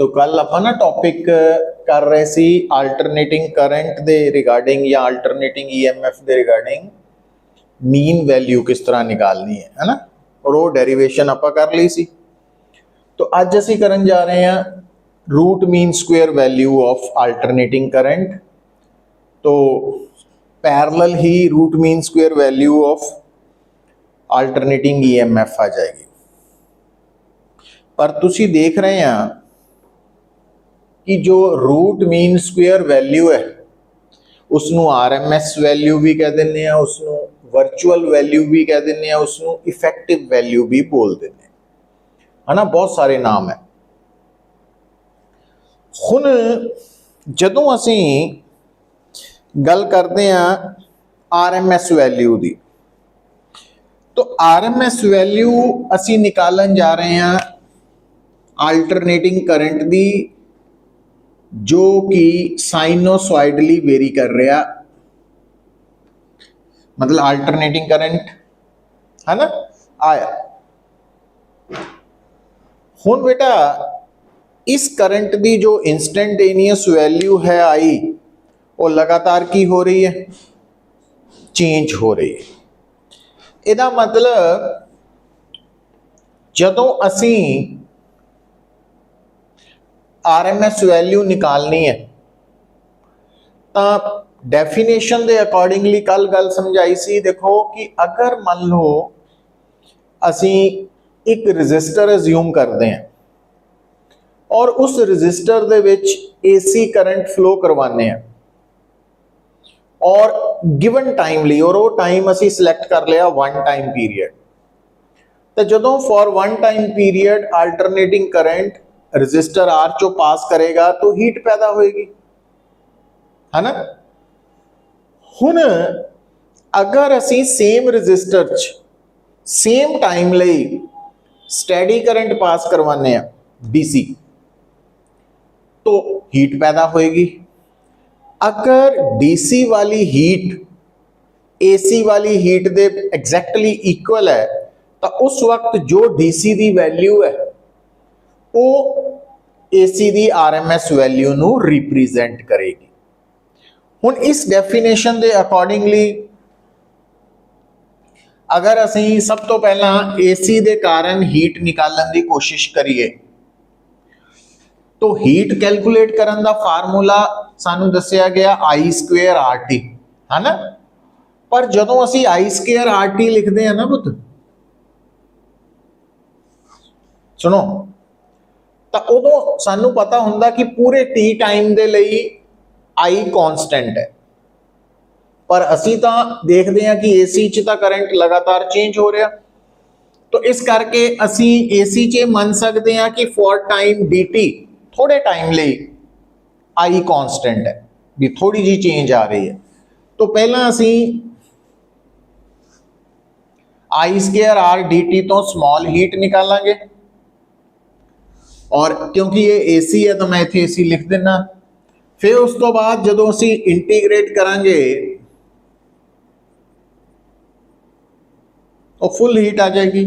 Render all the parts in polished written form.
तो कल ਆਪਾਂ ना टॉपिक कर रहे सी अल्टरनेटिंग करंट दे रिगार्डिंग या अल्टरनेटिंग ईएमएफ दे रिगार्डिंग मीन वैल्यू किस तरह निकालनी है ना, और वो डेरिवेशन ਆਪਾਂ कर ली सी। तो ਅੱਜ ਅਸੀਂ ਕਰਨ ਜਾ ਰਹੇ ਹਾਂ root mean square value of alternating current. तो पैरेलल ही root mean square value of alternating EMF आ जाएगी। पर तुसी देख रहे हैं कि जो रूट मीन स्क्वेयर वैल्यू है उसनू आरएमएस वैल्यू भी कह देने हैं, उसनू वर्चुअल वैल्यू भी कह देने हैं, उसनू इफेक्टिव वैल्यू भी बोल देने है ना, बहुत सारे नाम है। हुण जदों असीं गल करते हैं आरएमएस वैल्यू दी, तो आरएमएस वैल्यू असीं निकालन जा रहे हैं अल्टरनेटिंग करंट दी जो कि साइनोसॉइडली वेरी कर रहा, मतलब अल्टरनेटिंग करंट है ना आया। हुण बेटा इस करंट दी जो इंस्टेंटेनियस वैल्यू है आई वो लगातार की हो रही है, चेंज हो रही है। इहदा मतलब जदों असीं आरएमएस वैल्यू निकालनी है तो डेफिनेशन दे अकॉर्डिंगली कल गल समझाई सी। देखो कि अगर मान लो असीं एक रजिस्टर अज्यूम करते हैं और उस रजिस्टर दे विच एसी करंट फ्लो करवाने हैं और गिवन टाइम ली, और वो टाइम असीं सिलेक्ट कर लिया वन टाइम पीरियड। तो जदों for one time period alternating current resistor R चो पास करेगा तो हीट पैदा होएगी, है ना। हुण अगर असीं सेम रजिस्टर च सेम टाइम लई स्टैडी करंट पास करवाने हैं डीसी तो हीट पैदा होएगी। अगर डीसी वाली हीट एसी वाली हीट दे एग्जैक्टली इक्वल है तो उस वक्त जो डीसी दी वैल्यू है वो एसी दी आरएमएस वैल्यू नू रिप्रेजेंट करेगी। हुण इस डेफिनेशन दे अकॉर्डिंगली अगर असीं सब तो पहला एसी दे कारण हीट निकालने की कोशिश करिए तो हीट कैलकुलेट करन दा फार्मूला सानू दस्या गया आई स्क्वेयर आर टी, है ना। पर जदों असीं आई स्क्वेयर आर टी लिखते हैं ना पुत, सुनो, तो उदों सानू पता हुंदा कि पूरे टी टाइम दे लई आई कॉन्स्टेंट है। पर असीं तां देखते हैं कि एसी च तां करंट लगातार चेंज हो रहा, तो इस करके असीं एसी च मन सकते हैं कि फॉर टाइम dt थोड़े टाइम ले आई कॉन्स्टेंट है, भी थोड़ी जी चेंज आ रही है। तो पहला असीं आई स्क्वायर आर dt तो स्मॉल हीट निकालांगे, और क्योंकि ये एसी है तो मैं इत्थे एसी लिख देना। फिर उस तो बाद जदों असीं इंटीग्रेट करांगे और फुल हीट आ जाएगी।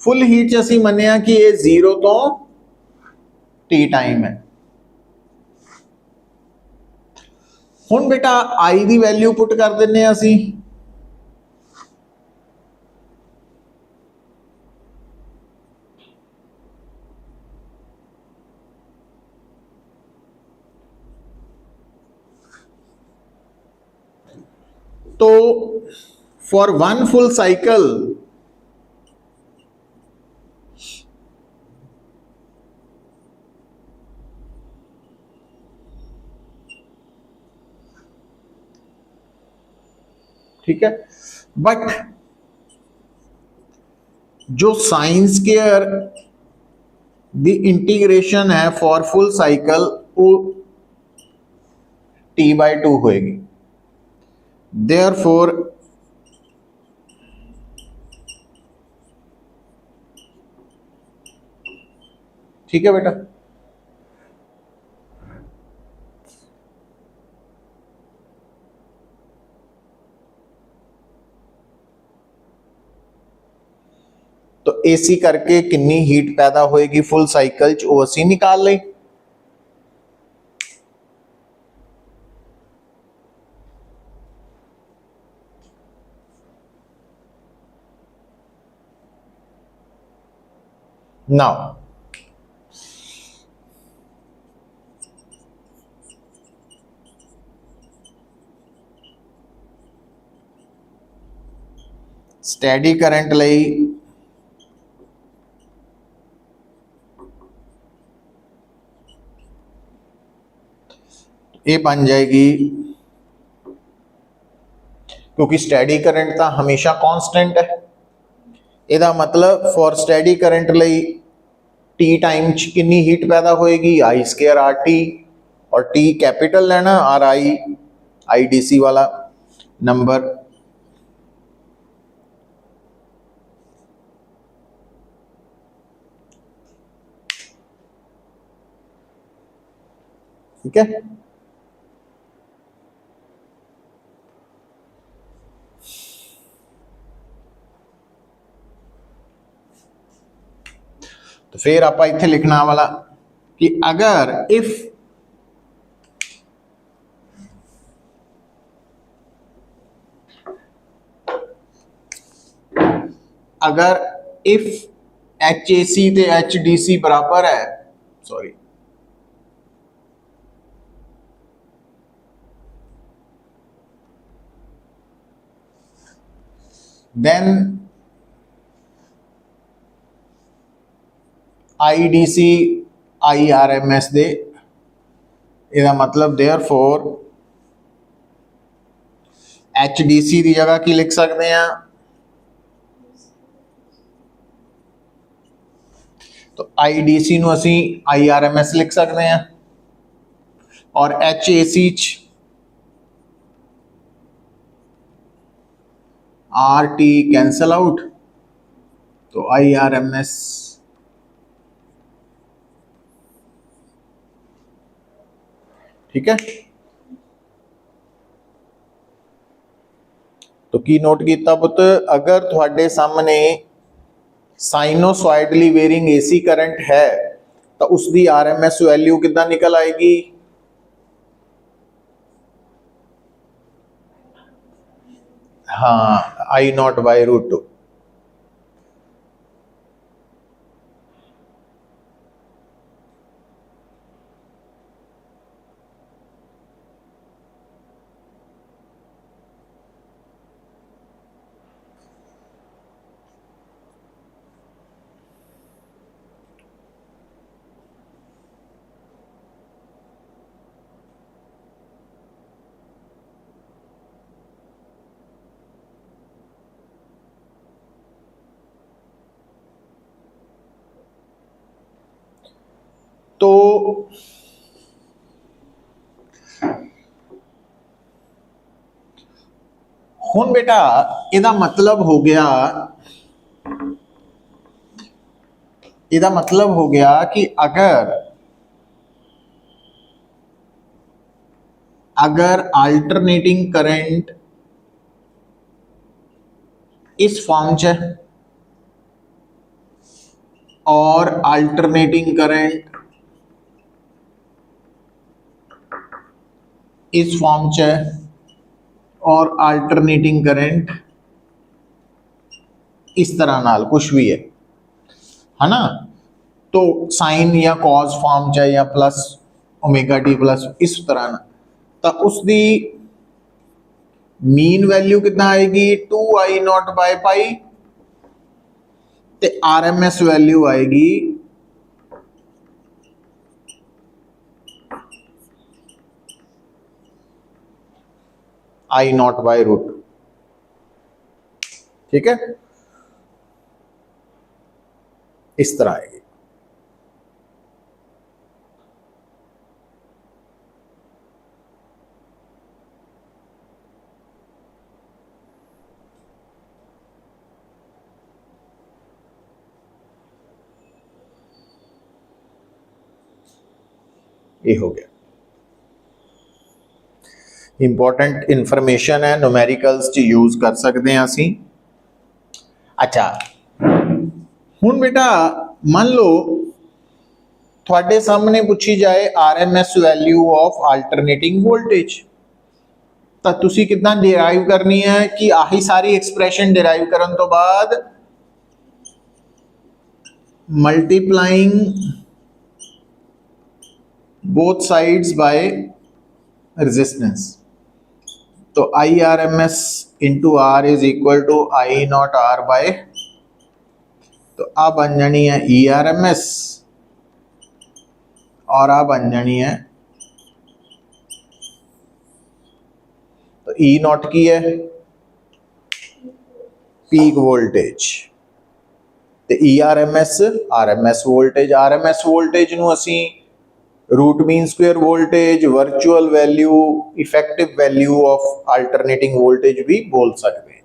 फुल हीट च असीं मन्निया कि ये 0 तो टी टाइम है। हुण बेटा आई दी वैल्यू पुट कर देने असीं, तो फॉर वन फुल साइकिल ठीक है, बट जो साइन स्क्वायर दी इंटीग्रेशन है फॉर फुल साइकिल वो t/2 होएगी। देयरफॉर ठीक है बेटा, तो एसी करके कितनी हीट पैदा होएगी फुल साइकिल च वो असीं निकाल लें। नाउ स्टैडी करंट लई ये बन जाएगी, क्योंकि स्टैडी करंट तो हमेशा कांस्टेंट है, ਇਹਦਾ मतलब फॉर स्टैडी करंट ਲਈ टी टाइम च कितनी हीट पैदा होएगी, आई स्केयर आर टी, और टी कैपिटल लेना, R I I D C वाला नंबर। ठीक है, तो फिर आप इत्थे लिखना वाला कि अगर इफ एच ए सी ते एच डी सी बराबर है, sorry then I D C I R M S दे, ਇਹਦਾ मतलब देयरफॉर एच डी सी की जगह की लिख सकते हैं, तो आई डी सी नूं असीं आई आर एम एस लिख सकते हैं, और H A C R T cancel out, तो आई आर एम एस ठीक है। तो की नोट किया पुत, अगर थोड़े सामने साइनोसॉइडली वेरिंग एसी करंट है तो उसकी आर एम एस वैल्यू कितना निकल आएगी, हाँ आई नॉट बाई रूट टू। तो हुण बेटा इहदा मतलब हो गया, इहदा मतलब हो गया कि अगर अल्टरनेटिंग करंट इस फॉर्म च है और अल्टरनेटिंग करंट इस फॉर्म च है और अल्टरनेटिंग करंट इस तरह नाल कुछ भी है ना, तो साइन या कॉज फॉर्म च या प्लस ओमेगा टी प्लस इस तरह ना, तो उसकी मीन वैल्यू कितना आएगी 2i0 बाय पाई, ते आर एम एस वैल्यू आएगी i0 बाय रूट। ठीक है, इस तरह आएगी। ये हो गया, इंपॉर्टेंट इंफॉर्मेशन है, न्यूमेरिकल्स च यूज कर सकते हैं असी। अच्छा हुण बेटा मान लो थोड़े सामने पूछी जाए R M S value of alternating voltage, तो तुसी कितना डिराइव करनी है कि आही सारी एक्सप्रैशन डिराइव करने तो बाद multiplying both sides by resistance. तो I R M S into R is equal to I naught R by, तो आ बन जानी है ई आर एम एस और आ बन जानी है, तो ई नॉट की है पीक वोल्टेज ते E R M S voltage. R M S voltage नूं असीं root mean square voltage, virtual value, effective value of alternating voltage भी बोल सकते हैं।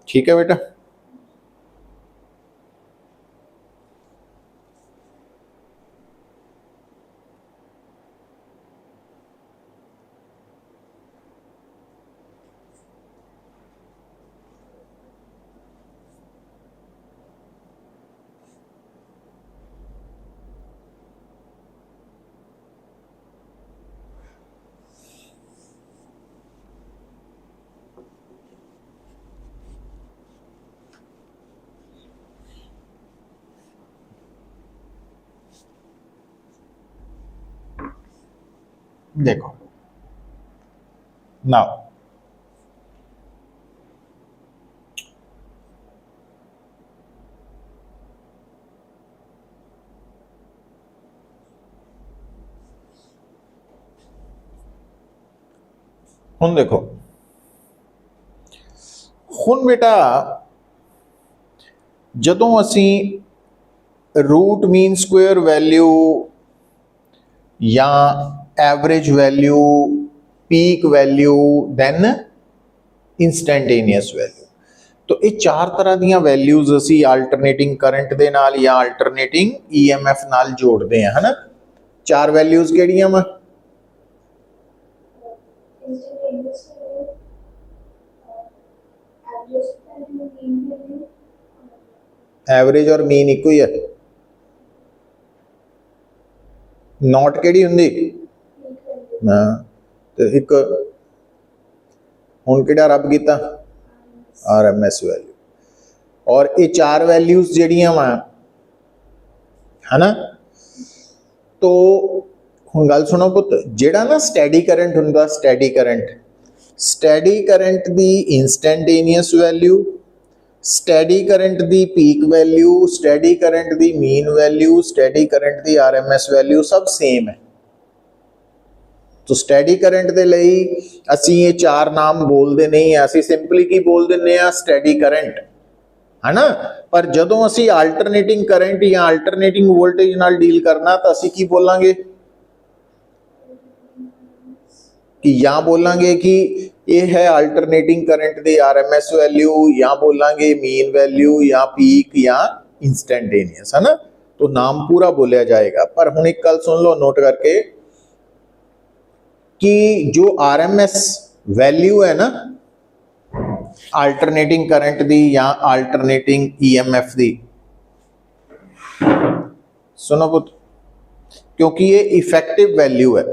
ठीक है बेटा। देखो नाउ हुण देखो, हुण बेटा जदों असी रूट मीन स्क्वेयर वैल्यू या average value, peak value, then instantaneous value, तो ये चार तरह दी वैल्यूज असी अल्टरनेटिंग करंट दे नाल या अल्टरनेटिंग ईएमएफ नाल जोड़ते हैं, है ना। चार वैल्यूज केड़ियां वा? एवरेज और मीन इको ही है। नॉट केड़ी हुंदी? हाँ, तो एक हुण केड़ा रब कीता? R M S value. और ये चार वैल्यूज जड़ियां वा, है ना। तो हुण गल सुनो पुत, जेड़ा ना स्टैडी करंट हुंदा, steady current the instantaneous value, steady current the peak value, steady current the mean value, steady current the are M S value सब सेम है। तो स्टैडी करंट दे लई असी ये चार नाम बोलते नहीं है, असी सिंपली की बोल दिंदे आ स्टैडी करंट, है ना। पर जदों असी अल्टरनेटिंग करंट या अल्टरनेटिंग वोल्टेज नाल डील करना तो असी की बोलांगे कि या बोलांगे कि ये है अल्टरनेटिंग करंट दी आरएमएस वैल्यू, या बोलांगे मीन वैल्यू, या पीक, या इंस्टैंटेनियस, है ना। तो नाम पूरा बोलिया जाएगा। पर हुण एक गल सुन लो नोट करके कि जो आरएमएस वैल्यू है ना अल्टरनेटिंग करंट दी या अल्टरनेटिंग ईएमएफ दी, सुनो पुत, क्योंकि ये इफेक्टिव वैल्यू है,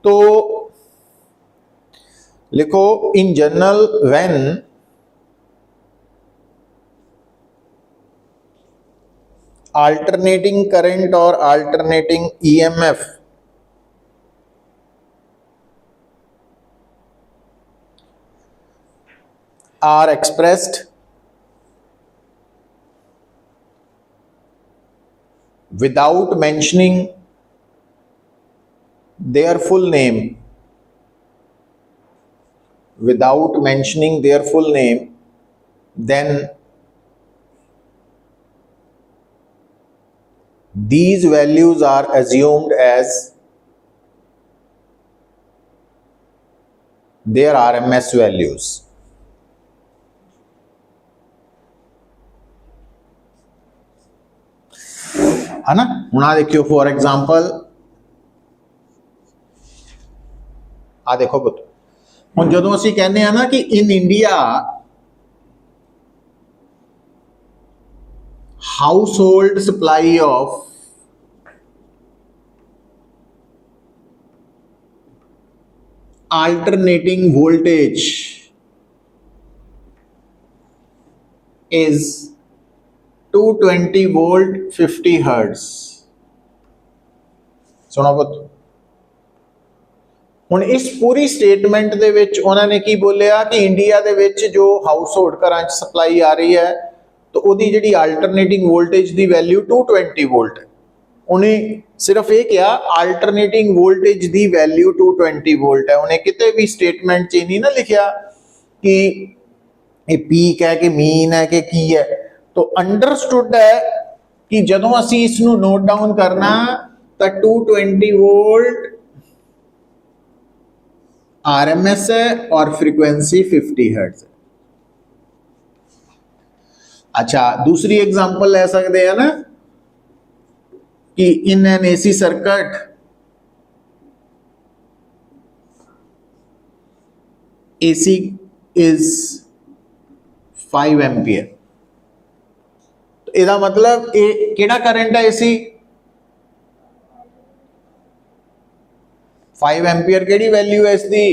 तो लिखो in general when alternating current और alternating EMF are expressed without mentioning their full name, then these values are assumed as their RMS values, है ना। हुण आ देखियो फॉर एग्जाम्पल, आ देखो पुत, हुण जदों असीं कहने हैं ना कि in India house hold supply of alternating voltage is 220 volt 50 hertz। सुनो पुत, ਹੁਣ ਇਸ ਪੂਰੀ ਸਟੇਟਮੈਂਟ ਦੇ ਵਿੱਚ ਉਹਨਾਂ ਨੇ ਕੀ ਬੋਲਿਆ ਕਿ ਇੰਡੀਆ ਦੇ ਵਿੱਚ ਜੋ ਹਾਊਸ ਹੋਲਡ ਘਰਾਂ 'ਚ ਸਪਲਾਈ ਆ ਰਹੀ ਹੈ ਤਾਂ ਉਹਦੀ ਜਿਹੜੀ ਆਲਟਰਨੇਟਿੰਗ ਵੋਲਟੇਜ ਦੀ ਵੈਲਿਊ 220 ਵੋਲਟ ਹੈ। ਉਹਨੇ ਸਿਰਫ ਇਹ ਕਿਹਾ ਆਲਟਰਨੇਟਿੰਗ ਵੋਲਟੇਜ ਦੀ ਵੈਲਿਊ 220 ਵੋਲਟ ਹੈ। ਉਹਨੇ ਕਿਤੇ ਵੀ ਸਟੇਟਮੈਂਟ 'ਚ ਨਹੀਂ ਨਾ ਲਿਖਿਆ ਕਿ ਇਹ ਪੀਕ ਹੈ ਕਿ ਮੀਨ ਹੈ ਕਿ ਕੀ ਹੈ। ਤਾਂ ਅੰਡਰਸਟੂਡ ਹੈ ਕਿ ਜਦੋਂ ਅਸੀਂ ਇਸ ਨੂੰ ਨੋਟ ਡਾਊਨ ਕਰਨਾ ਤਾਂ 220 ਵੋल्ट RMS है और फ्रीक्वेंसी 50 हर्ट्ज है। अच्छा, दूसरी एग्जांपल ले सकते हैं ना कि in an AC circuit AC is 5 ampere. तो इसका मतलब ये केड़ा करंट है AC 5 एम्पीयर केड़ी वैल्यू है इसकी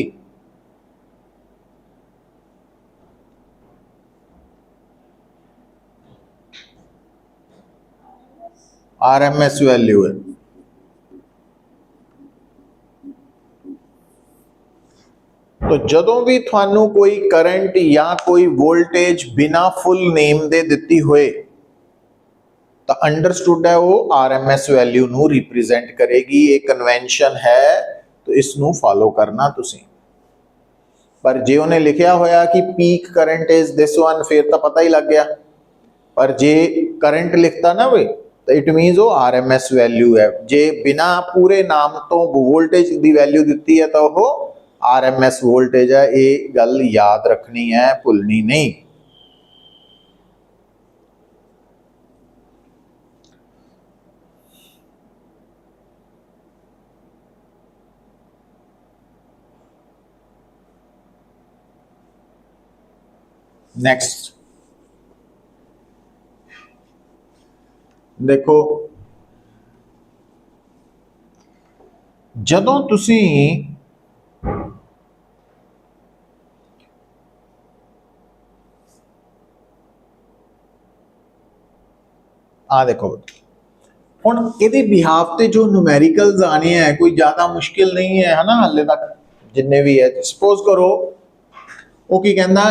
RMS वैल्यू है। तो जदों भी थानू कोई करंट या कोई वोल्टेज बिना फुल नेम दे दिती होए तो अंडरस्टूड है वो RMS वैल्यू नू रिप्रेजेंट करेगी। ये कन्वेंशन है तो इसनू फॉलो करना तुसी। पर जे उन्हें लिखिया होया कि peak current is this one फिर तो पता ही लग गया। पर जे करंट लिखता ना वे तो इट मीन्स वो RMS वैल्यू है। जे बिना पूरे नाम तो वोल्टेज की वैल्यू दी है तो वो RMS वोल्टेज है। ये गल याद रखनी है, भुलनी नहीं। नेक्स्ट देखो, जदों तुसी आ देखो हुण इहदे बिहाफ ते जो न्यूमेरिकल्स आने हैं कोई ज़्यादा मुश्किल नहीं है, है ना। हाले तक जिन्ने भी है, सपोज करो वो की कहंदा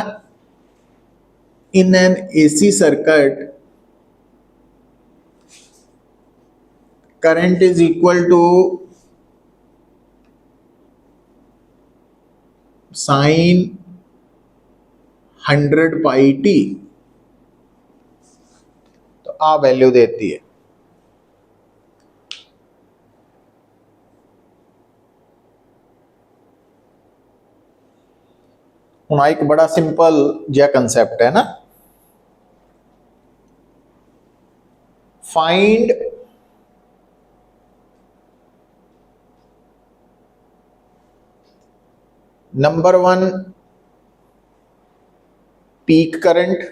in an AC circuit current is equal to sin 100 pi t। तो आ वैल्यू देती है। हुण एक बड़ा सिंपल जिहा कंसेप्ट है ना, find number 1 peak current,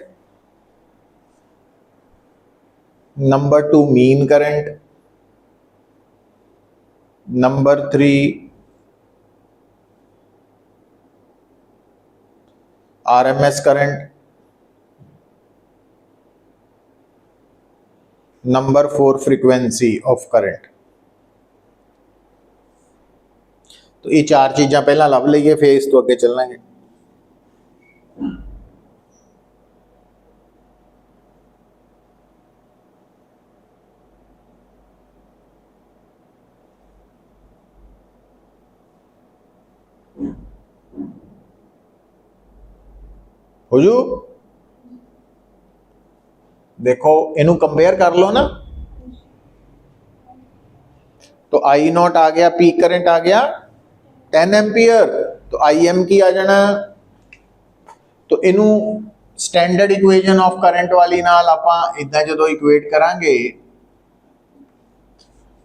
number 2 mean current, number 3 RMS current, number 4 frequency of current. तो ये 4 चीज़ां पहला लभ लीए, फिर इस तो अगे चलेंगे। हो जू देखो इनू कंपेयर कर लो ना। तो आई नॉट आ गया, पीक करंट आ गया 10 एम्पीयर, तो आई एम की आ जाना। तो इनू स्टैंडर्ड इक्वेशन ऑफ करंट वाली नाल आपां इदां जदों इक्वेट करांगे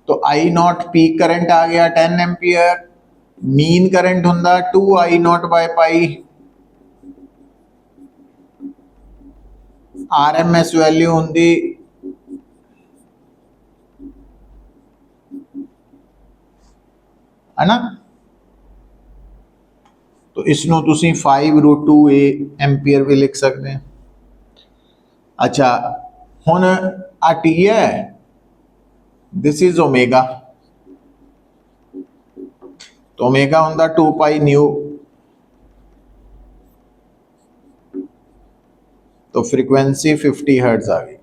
तो आई नॉट पीक करंट आ गया 10 एम्पीयर, मीन करंट हुंदा 2 I naught by pi, RMS value होंगी है ना तो इसनों तुसी 5√2 एम्पीयर भी लिख सकते हैं। अच्छा हुण आ टी है, दिस इज ओमेगा, तो ओमेगा हुंदा 2 पाई न्यू, तो फ्रीक्वेंसी 50 हर्ट्ज आ गई।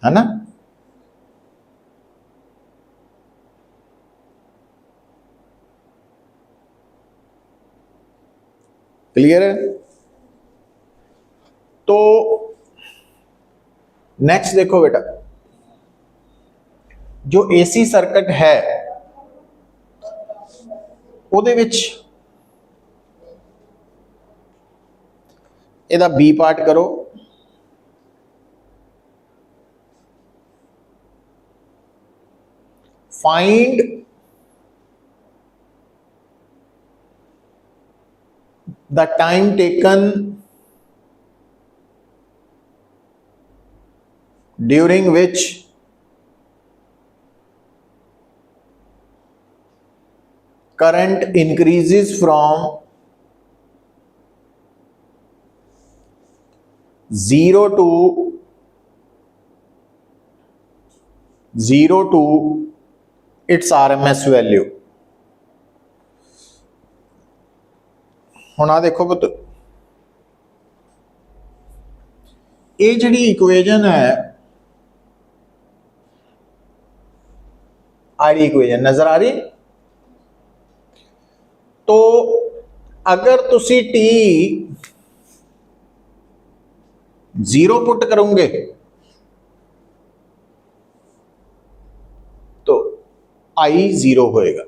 है ना? क्लियर है? तो नेक्स्ट देखो बेटा, जो एसी सर्किट है ਉਹਦੇ ਵਿੱਚ ਇਹਦਾ बी पार्ट करो, find the time taken during which current increases from 0 to its RMS value। ਹੁਣ ਆ ਦੇਖੋ ਪੁੱਤ, ਇਹ ਜਿਹੜੀ ਇਕੁਏਸ਼ਨ ਹੈ, आड़ी इक्वेशन नजर आ रही? तो अगर तुसी टी 0 पुट करोगे तो आई 0 होएगा,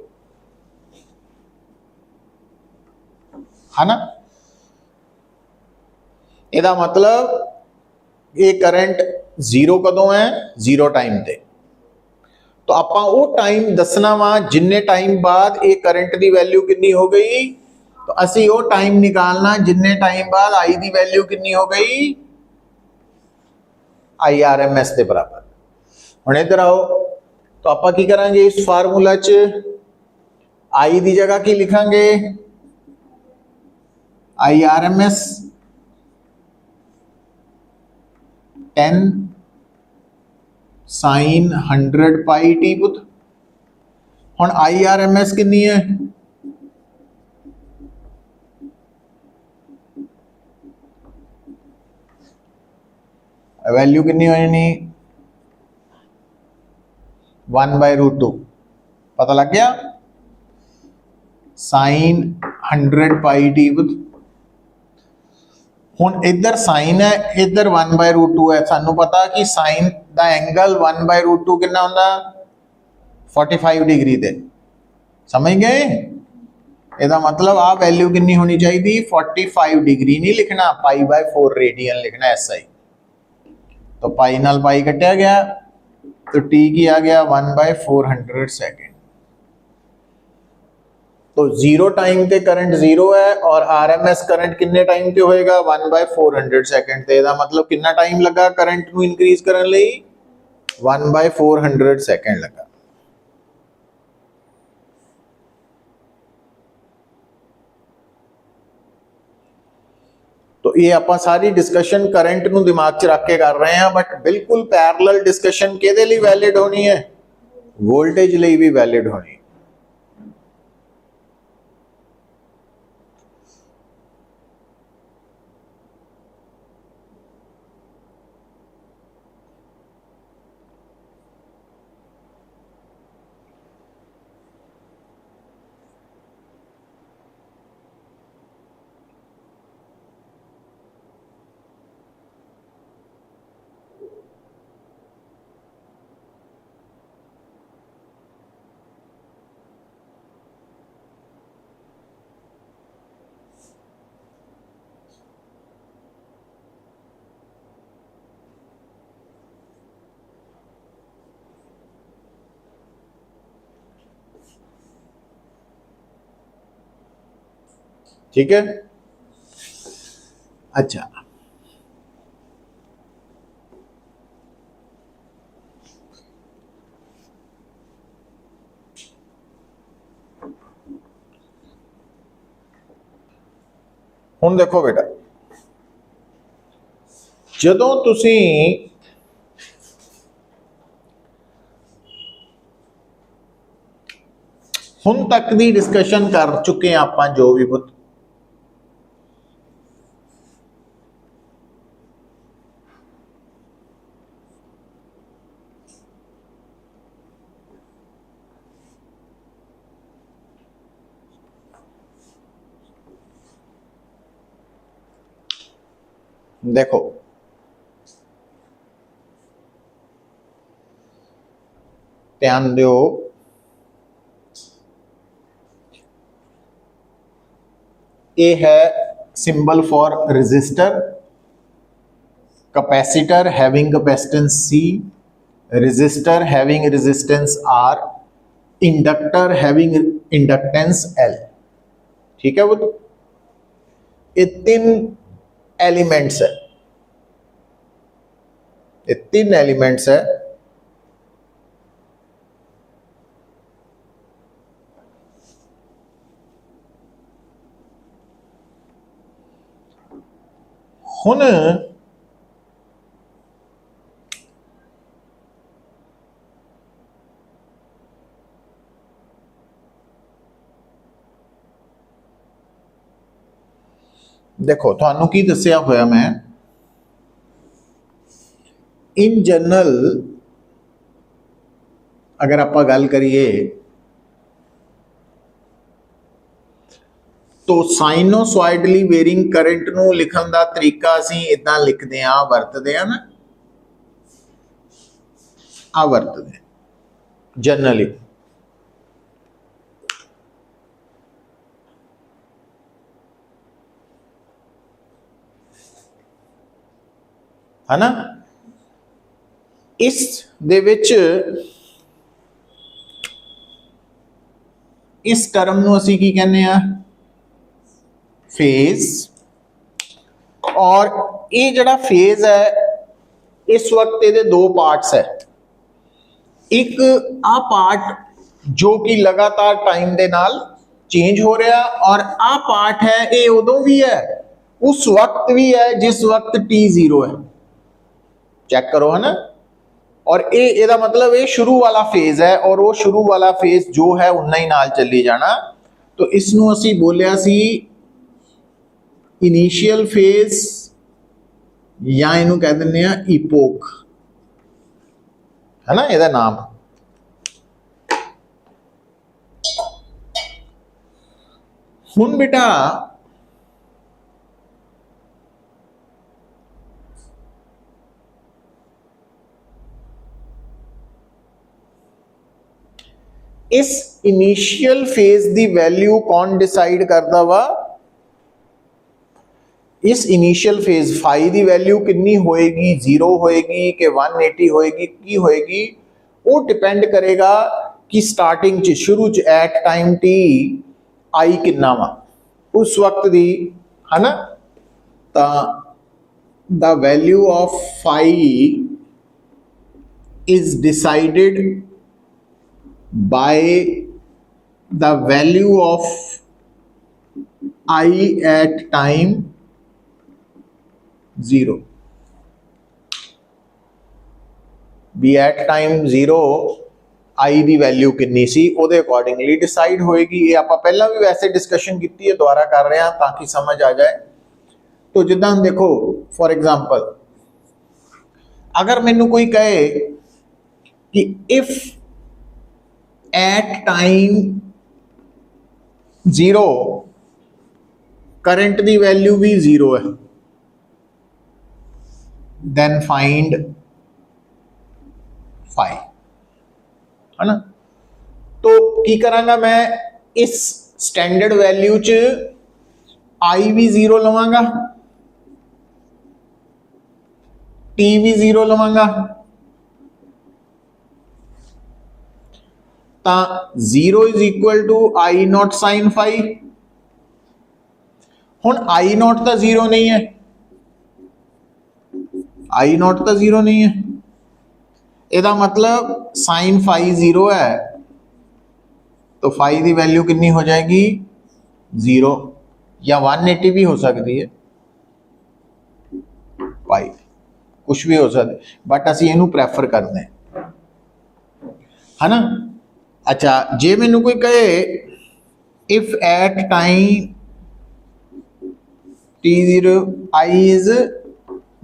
है ना? ਇਹਦਾ मतलब ये करंट 0 कदों है? 0 टाइम ते। तो आप वो टाइम दसना वा जिन्ने टाइम बाद ये करंट की वैल्यू कितनी हो गई, तो असी वो टाइम निकालना जिन्ने टाइम बाद आई की वैल्यू कितनी हो गई, IRMS के बराबर। हुण इधर आओ, तो आप की करांगे इस फार्मूला च आई की जगह की लिखांगे, IRMS 10 sin 100 पाई टी पुत। हुण IRMS कितनी है? वैल्यू कितनी हो जानी? 1/√2। पता लग गया? sin 100 पाई टी पुत। हुण इधर साइन है, इधर 1/√2 है। सानू पता कि साइन दा एंगल 1/√2 कितना होंदा? 45 डिग्री दे। समझ गए? ਇਹਦਾ मतलब आ वैल्यू कितनी होनी चाहिए? 45 डिग्री नहीं लिखना, π/4 रेडियन लिखना SI। तो पाई नाल पाई कटिया गया, तो टी की आ गया 1/400 सेकेंड। तो 0 टाइम ते करंट 0 है और RMS करंट कितने टाइम ते होएगा? 1/400 सेकेंड ते। ਇਹਦਾ मतलब कितना टाइम लगा करंट ਨੂੰ इंक्रीज करने ਲਈ? 1/400 सेकेंड लगा। तो ये आप सारी डिस्कशन करंट ਨੂੰ दिमाग च रख के कर रहे हैं, बट बिल्कुल पैरेलल डिस्कशन किहदे ਲਈ वैलिड होनी है? वोल्टेज ਲਈ भी वैलिड होनी है। ठीक है? अच्छा, हुण देखो बेटा, जदों तुसीं हुण तक दी डिस्कशन कर चुके हैं आपां जो भी पुत, देखो ध्यान दो, ये है symbol for register, capacitor having capacitance C, register having resistance R, inductor having inductance L। ठीक है वो, ये तीन एलिमेंट्स है, ये तीन एलिमेंट्स है। हुण देखो तुहानू की दस्सिया होया मैं, इन जनरल अगर आप गल करिए तो साइनोसॉइडली वेरिंग करंट नू लिखण दा तरीका असीं इदां लिखदे आ, वरतदे आ ना, आ वरतदे जनरली। है ना, इस दे विच इस टर्म नू असीं की कहने आ, फेज। और ये जड़ा फेज है इस वक्त ये दो पार्ट्स है, एक आ पार्ट जो कि लगातार टाइम दे नाल चेंज हो रहा, और आ पार्ट है ये उदों भी है उस वक्त भी है जिस वक्त t0 है। चेक करो, है ना। और ये एदा मतलब ये शुरू वाला फेज है, और वो शुरू वाला फेज जो है उन्ना ही नाल चली जाना। तो इसनू असी बोलिया सी इनिशियल फेज, या इनू कह दिंदे आ इपोक, है ना एदा नाम। हुण बेटा इस इनिशियल फेज दी वैल्यू कौन डिसाइड करता वा, इस इनिशियल फेज फाई दी वैल्यू कितनी होएगी, 0 होएगी कि 180 होएगी, की होएगी, वो डिपेंड करेगा कि स्टार्टिंग च शुरू च एट टाइम टी आई कितना वा उस वक्त दी, है ना। ता the value of phi is decided by the value of I at time 0। भी at time 0 I the value कितनी सी ਉਹਦੇ अकॉर्डिंगली डिसाइड होएगी। ये आप पहला भी वैसे डिस्कशन की है, दोबारा कर रहे हैं ताकि समझ आ जाए। तो जिदा देखो फॉर एग्जाम्पल अगर मैनू कोई कहे कि if at time 0 current the value भी 0 है, देन फाइंड फाई, है ना। तो की करांगा मैं, इस स्टैंडर्ड वैल्यू च आई भी 0 लवांगा, टी भी 0 लवांगा, ता 0 is equal to I naught sine phi. हुण आई नॉट तो 0 नहीं है, आई नॉट तो 0 नहीं है, ਇਹਦਾ मतलब साइन फाई 0 है, तो फाई की वैल्यू कितनी हो जाएगी 0। या 180 भी हो सकती है, पाई कुछ भी हो सकता, बट असी इनू प्रैफर करते हैं, है ना। अच्छा, जे मैनू कोई कहे if at time t0 i is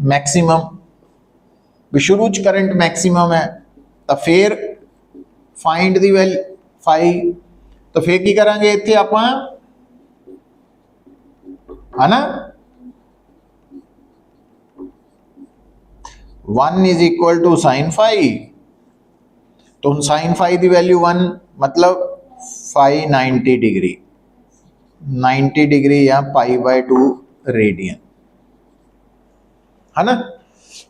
maximum, भी शुरू च करंट मैक्सिमम है, तो फिर फाइंड दी वैल्यू फाई, तो फिर की करांगे इत्थे आपां, है ना, 1 is equal to sine phi, तो हम साइन फाई की वैल्यू 1 मतलब फाई 90 डिग्री, 90 डिग्री या π/2 रेडियन, है ना।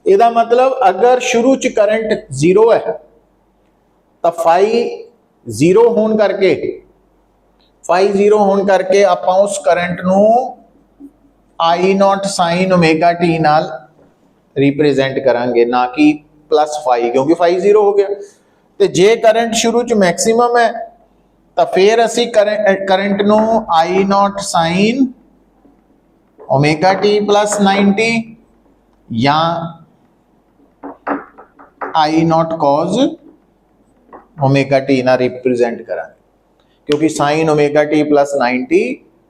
ਇਹਦਾ मतलब अगर शुरू च करंट 0 है तो फाई 0 होने करके, फाई 0 होने करके आपां उस करंट नू I0 साइन ओमेगा टी नाल रिप्रेजेंट करांगे, ना कि प्लस फाई, क्योंकि फाई 0 हो गया। तो जे करंट शुरू च मैक्सिमम है तो फिर असी करंट नू I0 sign omega T plus 90 या I0 कॉज ओमेगा टी ना रिप्रेजेंट करांगे, क्योंकि sign omega T plus 90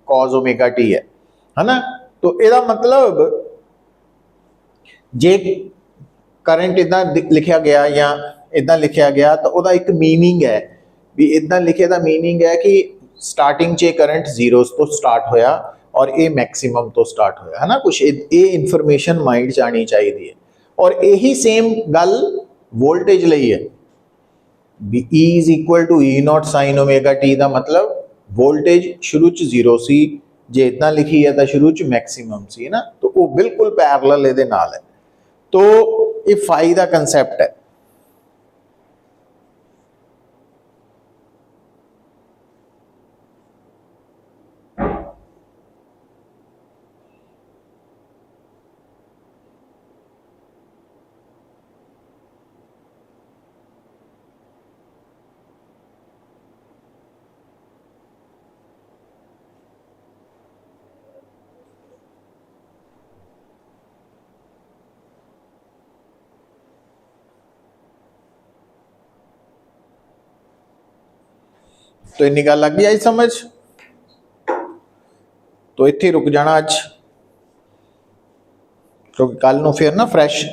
cos omega T है ना। तो इसका मतलब जे करंट इदा लिखा गया या इदा लिखा गया तो वह एक मीनिंग है, भी इदा लिखे का मीनिंग है कि स्टार्टिंग च करंट 0 तो स्टार्ट होया और ये मैक्सिमम तो स्टार्ट होया, है ना। कुछ ये इनफॉर्मेशन माइंड च आनी चाहिए है। और यही सेम गल वोल्टेज लई है, भी E is equal to E0 sine omega t का मतलब वोल्टेज शुरू च 0 सी, जे इतना लिखी है तो शुरू च मैक्सिमम सी, है ना। तो वो बिल्कुल पैरेलल इहदे नाल है। तो ये फाई का कंसैप्ट है। तो इन्नी गल लग गई आई समझ। तो इत्थे रुक जाना अज, क्योंकि कल नूं फिर ना फ्रैश